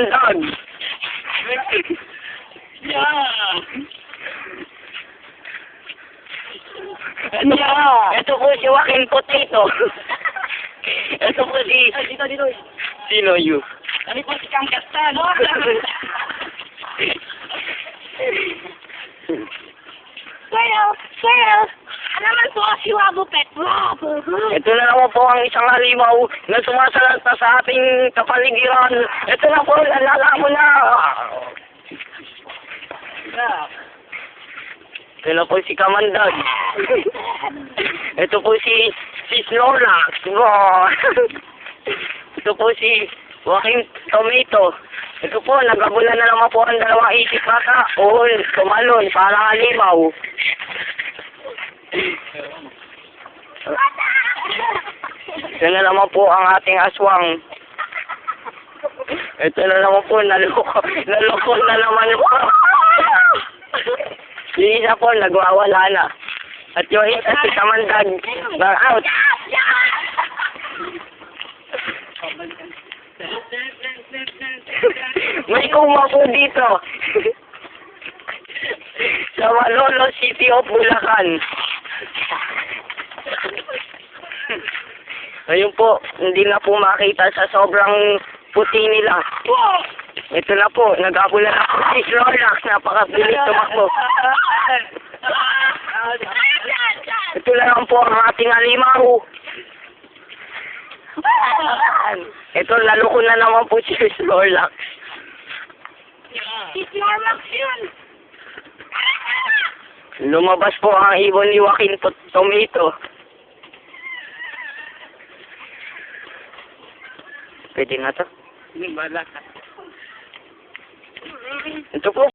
kamandag. Yeah. Ito po si Joaquin Potato. Ito po si... Dito. Sino you? Ano po si Kang Kastan? Sir, ano naman po si Wabo Pet? Ito na naman po ang isang halimaw na sumasalanta sa ating kapaligiran. Ito na po, alala mo na. Ito na po si Kamandag. Ito po si Snorlax. Ito po si Joaquin Tomato. Ito po, nagabulan na naman po ang dalawang isip kaka. Tumalon, parang halimaw. Ito na naman po ang ating aswang. Ito na naman po, naloko na naman po. Yung isa po, nagwawala na. At yung isa si Kamandag, out. May kuma po dito. Sa Malolo City of Bulacan. Ayun po, hindi na po makita sa sobrang puti nila. Ito na po, nag-abula na po si Snorlax. Napakabilis tumakbo. Ito na lang po ang ating halimaw. Ito, laloko na naman po si Snorlax. Si Snorlax yun. Lumabas po ang ibon ni Joaquin Tomato. Pwede na to? Bala ka. Ito po.